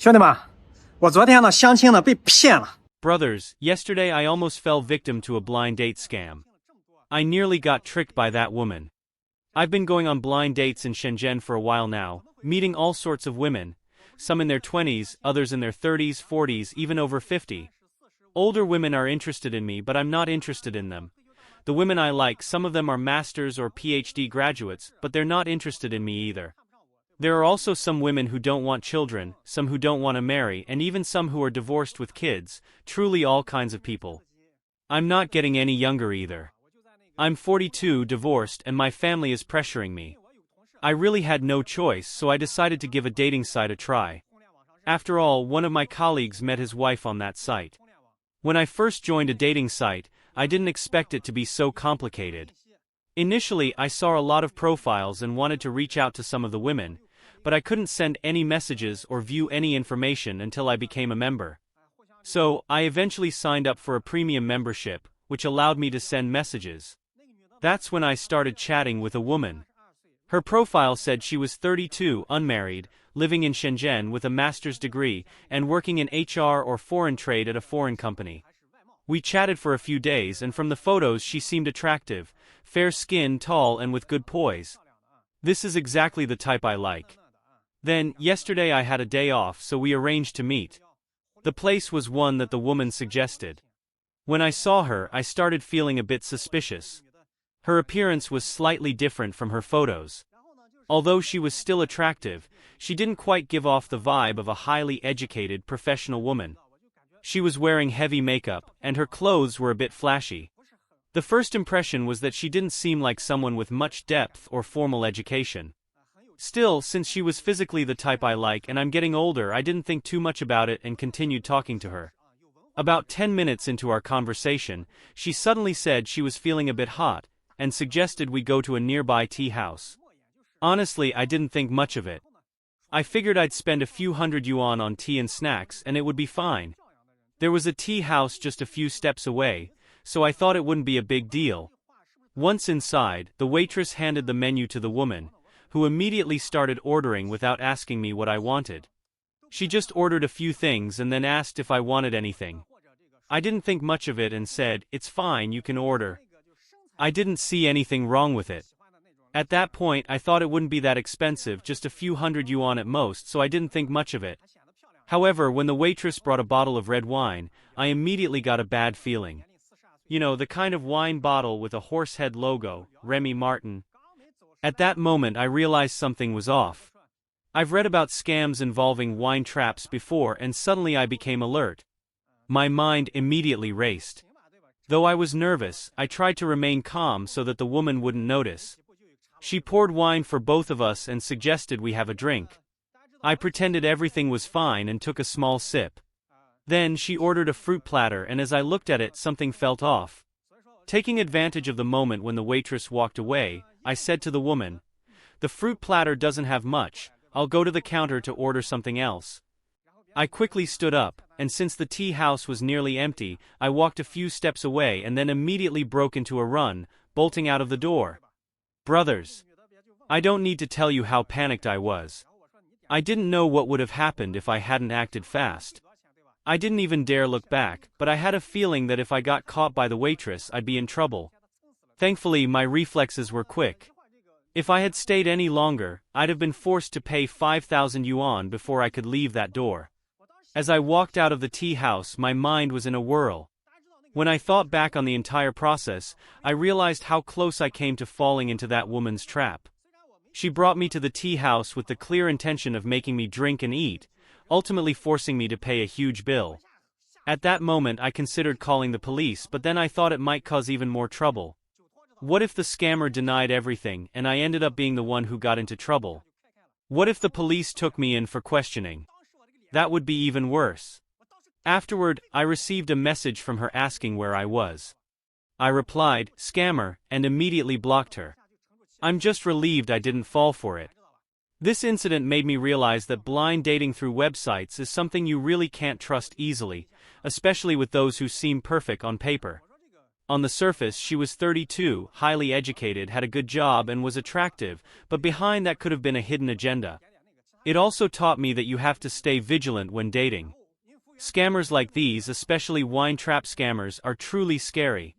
兄弟们，我昨天呢相亲呢被骗了。Brothers, yesterday I almost fell victim to a blind date scam. I nearly got tricked by that woman. I've been going on blind dates in Shenzhen for a while now, meeting all sorts of women, some in their 20s, others in their 30s, 40s, even over 50. Older women are interested in me, but I'm not interested in them. The women I like, some of them are masters or PhD graduates, but they're not interested in me either. There are also some women who don't want children, some who don't want to marry, and even some who are divorced with kids, truly all kinds of people. I'm not getting any younger either. I'm 42, divorced, and my family is pressuring me. I really had no choice, so I decided to give a dating site a try. After all, one of my colleagues met his wife on that site. When I first joined a dating site, I didn't expect it to be so complicated. Initially, I saw a lot of profiles and wanted to reach out to some of the women, but I couldn't send any messages or view any information until I became a member. So, I eventually signed up for a premium membership, which allowed me to send messages. That's when I started chatting with a woman. Her profile said she was 32, unmarried, living in Shenzhen with a master's degree, and working in HR or foreign trade at a foreign company. We chatted for a few days, and from the photos she seemed attractive, fair-skinned, tall, and with good poise. This is exactly the type I like. Then, yesterday I had a day off, so we arranged to meet. The place was one that the woman suggested. When I saw her, I started feeling a bit suspicious. Her appearance was slightly different from her photos. Although she was still attractive, she didn't quite give off the vibe of a highly educated, professional woman. She was wearing heavy makeup, and her clothes were a bit flashy. The first impression was that she didn't seem like someone with much depth or formal education. Still, since she was physically the type I like and I'm getting older, I didn't think too much about it and continued talking to her. About 10 minutes into our conversation, she suddenly said she was feeling a bit hot, and suggested we go to a nearby tea house. Honestly, I didn't think much of it. I figured I'd spend a few hundred yuan on tea and snacks and it would be fine. There was a tea house just a few steps away, so I thought it wouldn't be a big deal. Once inside, the waitress handed the menu to the woman, who immediately started ordering without asking me what I wanted. She just ordered a few things and then asked if I wanted anything. I didn't think much of it and said, "It's fine, you can order." I didn't see anything wrong with it. At that point, I thought it wouldn't be that expensive, just a few hundred yuan at most, so I didn't think much of it. However, when the waitress brought a bottle of red wine, I immediately got a bad feeling. You know, the kind of wine bottle with a horsehead logo, Remy Martin. At that moment I realized something was off. I've read about scams involving wine traps before and suddenly I became alert. My mind immediately raced. Though I was nervous, I tried to remain calm so that the woman wouldn't notice. She poured wine for both of us and suggested we have a drink. I pretended everything was fine and took a small sip. Then she ordered a fruit platter, and as I looked at it, something felt off. Taking advantage of the moment when the waitress walked away, I said to the woman, "The fruit platter doesn't have much, I'll go to the counter to order something else." I quickly stood up, and since the tea house was nearly empty, I walked a few steps away and then immediately broke into a run, bolting out of the door. Brothers, I don't need to tell you how panicked I was. I didn't know what would have happened if I hadn't acted fast. I didn't even dare look back, but I had a feeling that if I got caught by the waitress, I'd be in trouble. Thankfully, my reflexes were quick. If I had stayed any longer, I'd have been forced to pay 5,000 yuan before I could leave that door. As I walked out of the tea house, my mind was in a whirl. When I thought back on the entire process, I realized how close I came to falling into that woman's trap. She brought me to the tea house with the clear intention of making me drink and eat, ultimately forcing me to pay a huge bill. At that moment I considered calling the police, but then I thought it might cause even more trouble. What if the scammer denied everything, and I ended up being the one who got into trouble? What if the police took me in for questioning? That would be even worse. Afterward, I received a message from her asking where I was. I replied, "Scammer," and immediately blocked her. I'm just relieved I didn't fall for it. This incident made me realize that blind dating through websites is something you really can't trust easily, especially with those who seem perfect on paper. On the surface, she was 32, highly educated, had a good job, and was attractive, but behind that could have been a hidden agenda. It also taught me that you have to stay vigilant when dating. Scammers like these, especially wine trap scammers, are truly scary.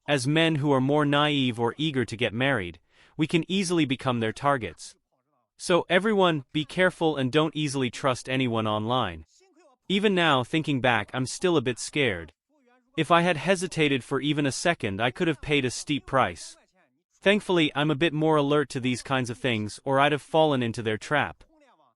As men who are more naive or eager to get married, we can easily become their targets. So everyone, be careful and don't easily trust anyone online. Even now, thinking back, I'm still a bit scared. If I had hesitated for even a second, I could have paid a steep price. Thankfully, I'm a bit more alert to these kinds of things, or I'd have fallen into their trap.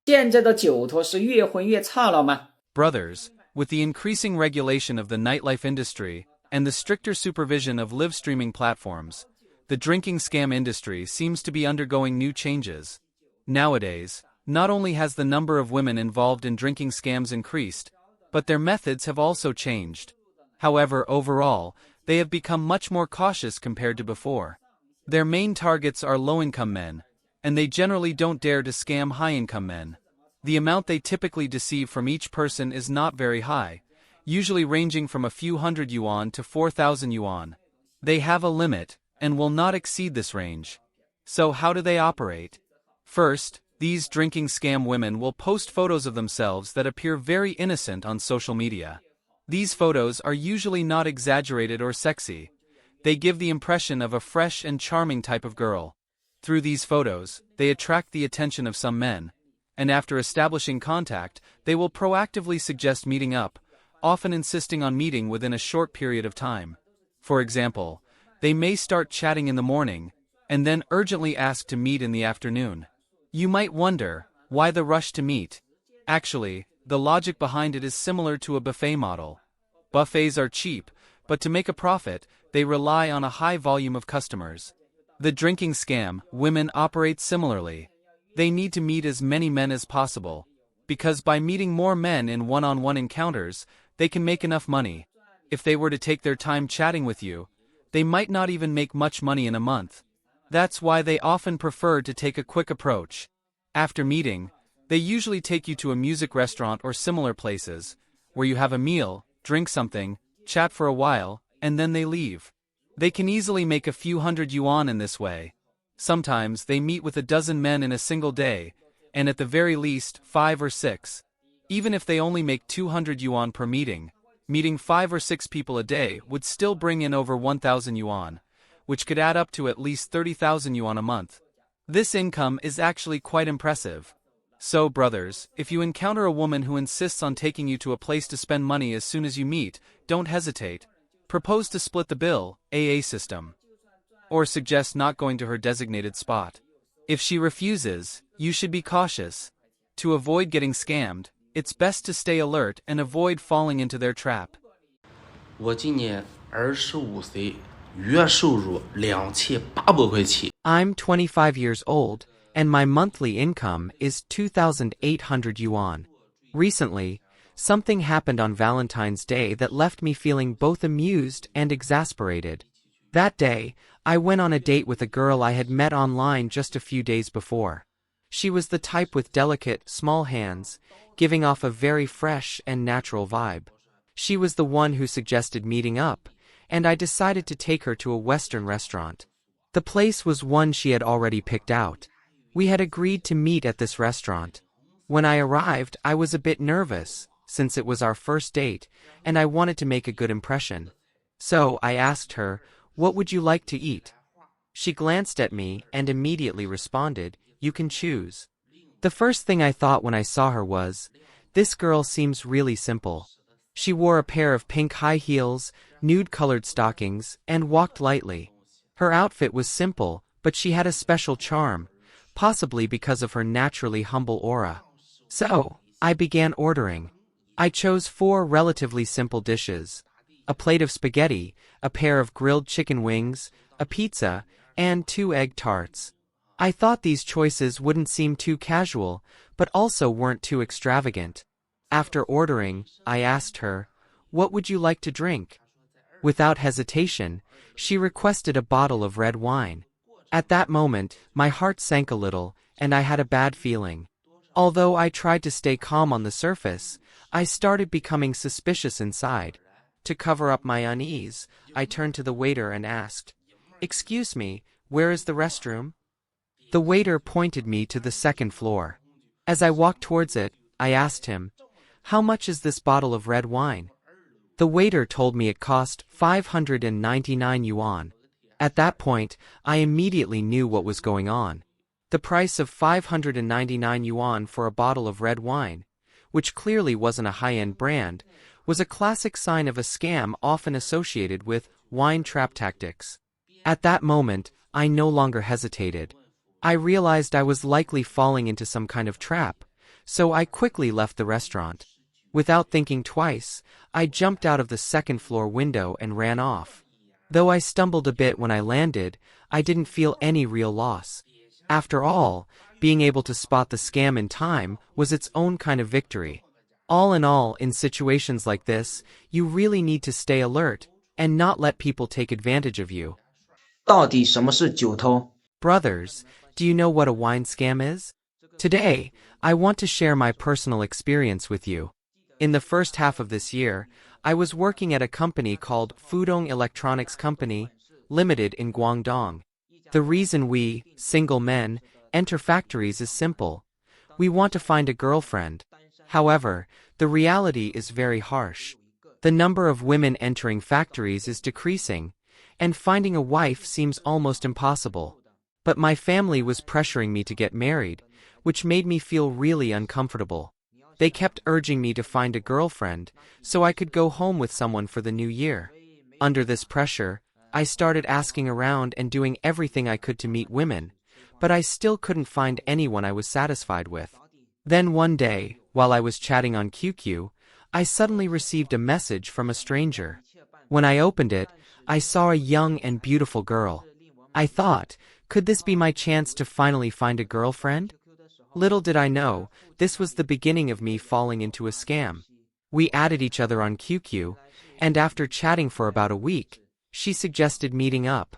现在的酒托是越混越差了吗？ Brothers, with the increasing regulation of the nightlife industry and the stricter supervision of live streaming platforms, the drinking scam industry seems to be undergoing new changes. Nowadays, not only has the number of women involved in drinking scams increased, but their methods have also changed. However, overall, they have become much more cautious compared to before. Their main targets are low-income men, and they generally don't dare to scam high-income men. The amount they typically deceive from each person is not very high, usually ranging from a few hundred yuan to 4,000 yuan. They have a limit, and will not exceed this range. So how do they operate? First, these drinking scam women will post photos of themselves that appear very innocent on social media. These photos are usually not exaggerated or sexy. They give the impression of a fresh and charming type of girl. Through these photos, they attract the attention of some men, and after establishing contact, they will proactively suggest meeting up, often insisting on meeting within a short period of time. For example, they may start chatting in the morning, and then urgently ask to meet in the afternoon. You might wonder, why the rush to meet? Actually, the logic behind it is similar to a buffet model. Buffets are cheap, but to make a profit, they rely on a high volume of customers. The drinking scam women operate similarly. They need to meet as many men as possible, because by meeting more men in one-on-one encounters, they can make enough money. If they were to take their time chatting with you, they might not even make much money in a month. That's why they often prefer to take a quick approach. After meeting, they usually take you to a music restaurant or similar places, where you have a meal, drink something, chat for a while, and then they leave. They can easily make a few hundred yuan in this way. Sometimes they meet with a dozen men in a single day, and at the very least 5 or 6. Even if they only make 200 yuan per meeting, meeting 5 or 6 people a day would still bring in over 1,000 yuan, which could add up to at least 30,000 yuan a month. This income is actually quite impressive. So, brothers, if you encounter a woman who insists on taking you to a place to spend money as soon as you meet, don't hesitate. Propose to split the bill, AA system. Or suggest not going to her designated spot. If she refuses, you should be cautious. To avoid getting scammed, it's best to stay alert and avoid falling into their trap. 我今年25岁，月收入2800块钱。 I'm 25 years old, and my monthly income is 2,800 yuan. Recently, something happened on Valentine's Day that left me feeling both amused and exasperated. That day, I went on a date with a girl I had met online just a few days before. She was the type with delicate, small hands, giving off a very fresh and natural vibe. She was the one who suggested meeting up, and I decided to take her to a Western restaurant. The place was one she had already picked out. We had agreed to meet at this restaurant. When I arrived, I was a bit nervous, since it was our first date, and I wanted to make a good impression. So I asked her, "What would you like to eat?" She glanced at me and immediately responded, "You can choose." The first thing I thought when I saw her was, this girl seems really simple. She wore a pair of pink high heels, nude-colored stockings, and walked lightly. Her outfit was simple, but she had a special charm, possibly because of her naturally humble aura. So, I began ordering. I chose 4 relatively simple dishes: a plate of spaghetti, a pair of grilled chicken wings, a pizza, and 2 egg tarts. I thought these choices wouldn't seem too casual, but also weren't too extravagant. After ordering, I asked her, "What would you like to drink?" Without hesitation, she requested a bottle of red wine. At that moment, my heart sank a little, and I had a bad feeling. Although I tried to stay calm on the surface, I started becoming suspicious inside. To cover up my unease, I turned to the waiter and asked, "Excuse me, where is the restroom?" The waiter pointed me to the second floor. As I walked towards it, I asked him, "How much is this bottle of red wine?" The waiter told me it cost 599 yuan. At that point, I immediately knew what was going on. The price of 599 yuan for a bottle of red wine, which clearly wasn't a high-end brand, was a classic sign of a scam often associated with wine trap tactics. At that moment, I no longer hesitated. I realized I was likely falling into some kind of trap, so I quickly left the restaurant. Without thinking twice, I jumped out of the second-floor window and ran off. Though I stumbled a bit when I landed, I didn't feel any real loss. After all, being able to spot the scam in time was its own kind of victory. All in all, in situations like this, you really need to stay alert and not let people take advantage of you. 到底什么是酒偷？ Brothers, do you know what a wine scam is? Today, I want to share my personal experience with you. In the first half of this year, I was working at a company called Fudong Electronics Company, Limited in Guangdong. The reason we, single men, enter factories is simple. We want to find a girlfriend. However, the reality is very harsh. The number of women entering factories is decreasing, and finding a wife seems almost impossible. But my family was pressuring me to get married, which made me feel really uncomfortable. They kept urging me to find a girlfriend, so I could go home with someone for the new year. Under this pressure, I started asking around and doing everything I could to meet women, but I still couldn't find anyone I was satisfied with. Then one day, while I was chatting on QQ, I suddenly received a message from a stranger. When I opened it, I saw a young and beautiful girl. I thought, could this be my chance to finally find a girlfriend? Little did I know, this was the beginning of me falling into a scam. We added each other on QQ, and after chatting for about a week, she suggested meeting up.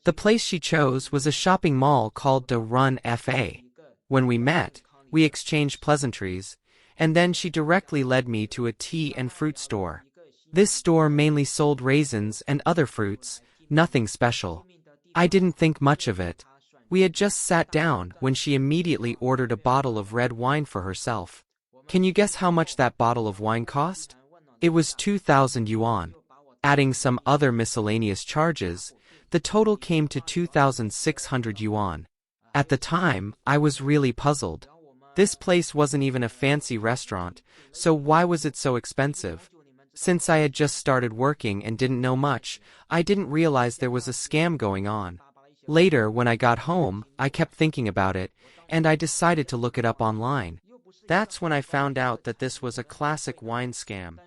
The place she chose was a shopping mall called De Run FA. When we met, we exchanged pleasantries, and then she directly led me to a tea and fruit store. This store mainly sold raisins and other fruits, nothing special. I didn't think much of it. We had just sat down when she immediately ordered a bottle of red wine for herself. Can you guess how much that bottle of wine cost? It was 2,000 yuan. Adding some other miscellaneous charges, the total came to 2,600 yuan. At the time, I was really puzzled. This place wasn't even a fancy restaurant, so why was it so expensive? Since I had just started working and didn't know much, I didn't realize there was a scam going on. Later, when I got home, I kept thinking about it, and I decided to look it up online. That's when I found out that this was a classic wine scam.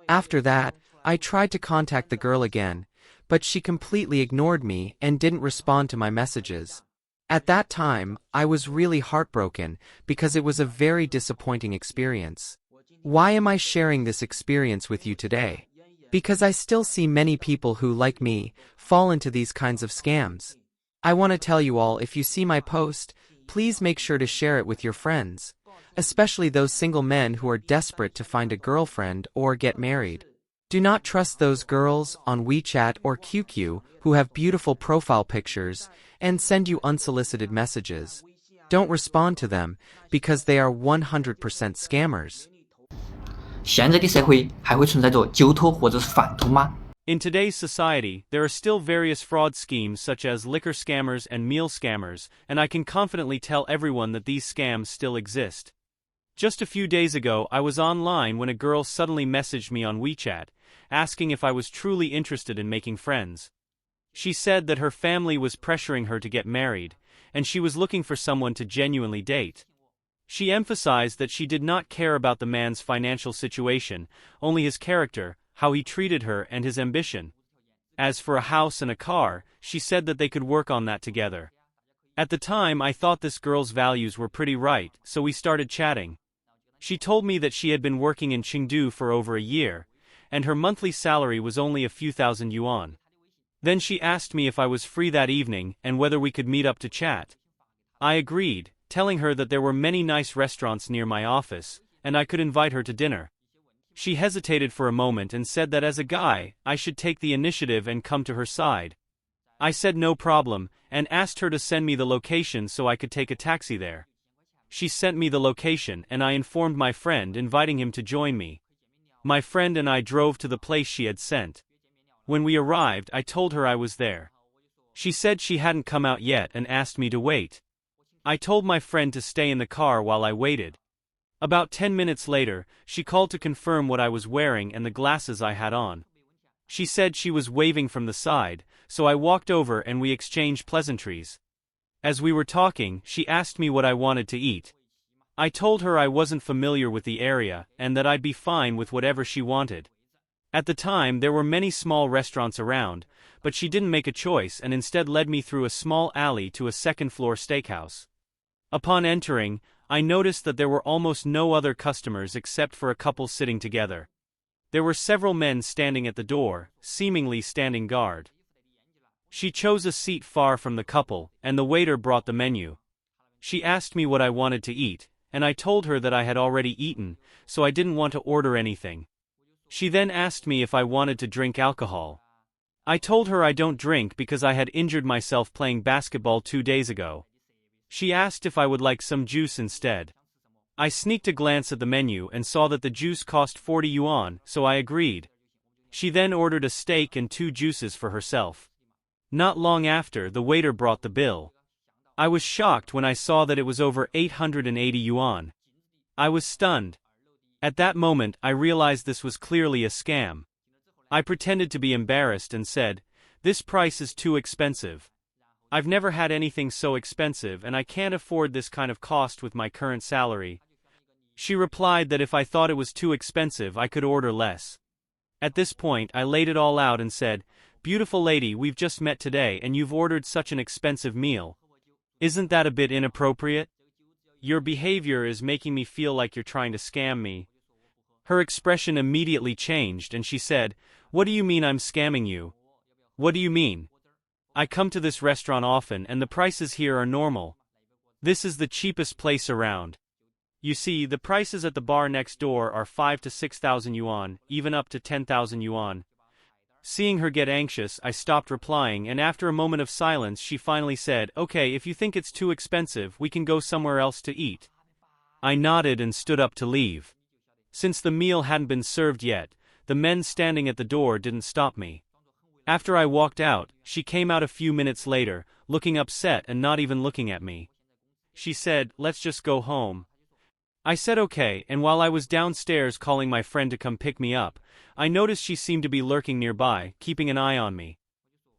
After that, I tried to contact the girl again, but she completely ignored me and didn't respond to my messages. At that time, I was really heartbroken because it was a very disappointing experience. Why am I sharing this experience with you today? Because I still see many people who, like me, fall into these kinds of scams. I want to tell you all, if you see my post, please make sure to share it with your friends, especially those single men who are desperate to find a girlfriend or get married. Do not trust those girls on WeChat or QQ who have beautiful profile pictures and send you unsolicited messages. Don't respond to them because they are 100% scammers. 现在的社会还会存在着酒托或者是贩毒吗？ In today's society, there are still various fraud schemes such as liquor scammers and meal scammers, and I can confidently tell everyone that these scams still exist. Just a few days ago, I was online when a girl suddenly messaged me on WeChat, asking if I was truly interested in making friends. She said that her family was pressuring her to get married, and she was looking for someone to genuinely date. She emphasized that she did not care about the man's financial situation, only his character, how he treated her, and his ambition. As for a house and a car, she said that they could work on that together. At the time, I thought this girl's values were pretty right, so we started chatting. She told me that she had been working in Chengdu for over a year, and her monthly salary was only a few thousand yuan. Then she asked me if I was free that evening and whether we could meet up to chat. I agreed, telling her that there were many nice restaurants near my office, and I could invite her to dinner. She hesitated for a moment and said that as a guy, I should take the initiative and come to her side. I said no problem, and asked her to send me the location so I could take a taxi there. She sent me the location and I informed my friend, inviting him to join me. My friend and I drove to the place she had sent. When we arrived, I told her I was there. She said she hadn't come out yet and asked me to wait. I told my friend to stay in the car while I waited. About 10 minutes later, she called to confirm what I was wearing and the glasses I had on. She said she was waving from the side, so I walked over and we exchanged pleasantries. As we were talking, she asked me what I wanted to eat. I told her I wasn't familiar with the area and that I'd be fine with whatever she wanted. At the time, there were many small restaurants around, but she didn't make a choice and instead led me through a small alley to a second-floor steakhouse. Upon entering, I noticed that there were almost no other customers except for a couple sitting together. There were several men standing at the door, seemingly standing guard. She chose a seat far from the couple, and the waiter brought the menu. She asked me what I wanted to eat, and I told her that I had already eaten, so I didn't want to order anything. She then asked me if I wanted to drink alcohol. I told her I don't drink because I had injured myself playing basketball 2 days ago. She asked if I would like some juice instead. I sneaked a glance at the menu and saw that the juice cost 40 yuan, so I agreed. She then ordered a steak and 2 juices for herself. Not long after, the waiter brought the bill. I was shocked when I saw that it was over 880 yuan. I was stunned. At that moment, I realized this was clearly a scam. I pretended to be embarrassed and said, "This price is too expensive. I've never had anything so expensive and I can't afford this kind of cost with my current salary." She replied that if I thought it was too expensive, I could order less. At this point, I laid it all out and said, "Beautiful lady, we've just met today and you've ordered such an expensive meal. Isn't that a bit inappropriate? Your behavior is making me feel like you're trying to scam me." Her expression immediately changed and she said, "What do you mean I'm scamming you? What do you mean? I come to this restaurant often and the prices here are normal. This is the cheapest place around. You see, the prices at the bar next door are 5,000 to 6,000 yuan, even up to 10,000 yuan. Seeing her get anxious, I stopped replying and after a moment of silence she finally said, "Okay, if you think it's too expensive, we can go somewhere else to eat." I nodded and stood up to leave. Since the meal hadn't been served yet, the men standing at the door didn't stop me. After I walked out, she came out a few minutes later, looking upset and not even looking at me. She said, "Let's just go home." I said okay, and while I was downstairs calling my friend to come pick me up, I noticed she seemed to be lurking nearby, keeping an eye on me.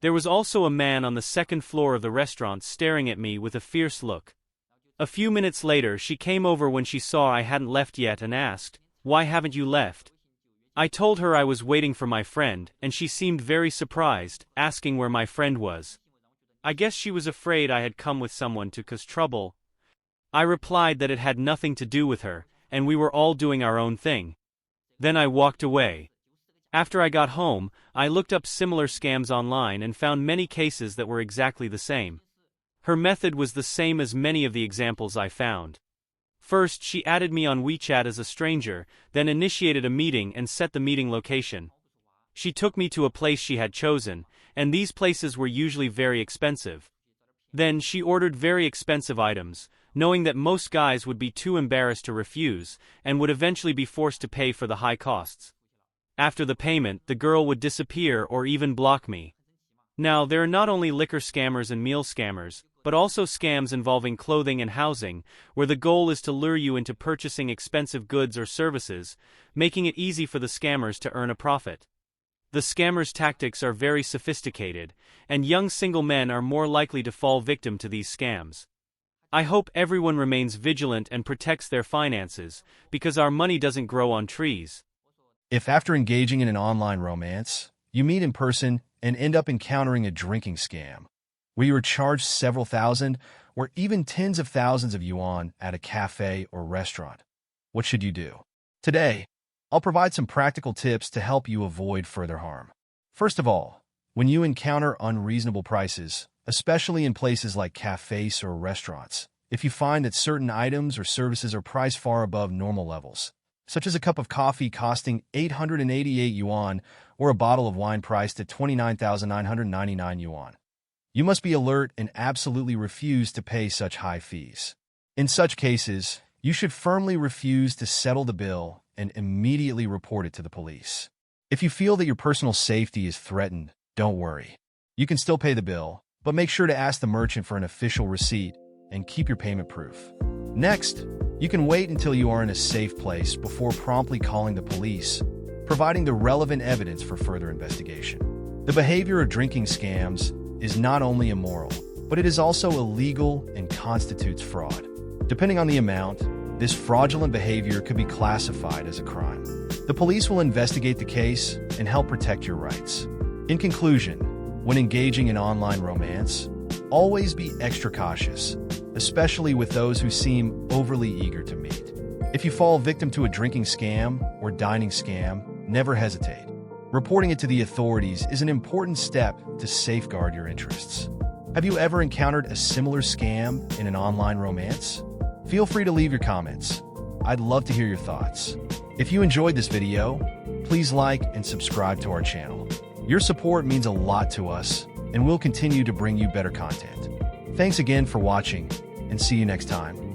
There was also a man on the second floor of the restaurant staring at me with a fierce look. A few minutes later, she came over when she saw I hadn't left yet and asked, "Why haven't you left?" I told her I was waiting for my friend, and she seemed very surprised, asking where my friend was. I guess she was afraid I had come with someone to cause trouble. I replied that it had nothing to do with her, and we were all doing our own thing. Then I walked away. After I got home, I looked up similar scams online and found many cases that were exactly the same. Her method was the same as many of the examples I found. First, she added me on WeChat as a stranger, then initiated a meeting and set the meeting location. She took me to a place she had chosen, and these places were usually very expensive. Then she ordered very expensive items, knowing that most guys would be too embarrassed to refuse, and would eventually be forced to pay for the high costs. After the payment, the girl would disappear or even block me. Now, there are not only liquor scammers and meal scammers, but also scams involving clothing and housing, where the goal is to lure you into purchasing expensive goods or services, making it easy for the scammers to earn a profit. The scammers' tactics are very sophisticated, and young single men are more likely to fall victim to these scams. I hope everyone remains vigilant and protects their finances, because our money doesn't grow on trees. If after engaging in an online romance, you meet in person and end up encountering a drinking scam, where you are charged several thousand or even tens of thousands of yuan at a cafe or restaurant, what should you do? Today, I'll provide some practical tips to help you avoid further harm. First of all, when you encounter unreasonable prices, especially in places like cafes or restaurants, if you find that certain items or services are priced far above normal levels, such as a cup of coffee costing 888 yuan or a bottle of wine priced at 29,999 yuan, you must be alert and absolutely refuse to pay such high fees. In such cases, you should firmly refuse to settle the bill and immediately report it to the police. If you feel that your personal safety is threatened, don't worry. You can still pay the bill, but make sure to ask the merchant for an official receipt and keep your payment proof. Next, you can wait until you are in a safe place before promptly calling the police, providing the relevant evidence for further investigation. The behavior of drinking scams is not only immoral, but it is also illegal and constitutes fraud. Depending on the amount, this fraudulent behavior could be classified as a crime. The police will investigate the case and help protect your rights. In conclusion, when engaging in online romance, always be extra cautious, especially with those who seem overly eager to meet. If you fall victim to a drinking scam or dining scam, never hesitate. Reporting it to the authorities is an important step to safeguard your interests. Have you ever encountered a similar scam in an online romance? Feel free to leave your comments. I'd love to hear your thoughts. If you enjoyed this video, please like and subscribe to our channel. Your support means a lot to us, and we'll continue to bring you better content. Thanks again for watching, and see you next time.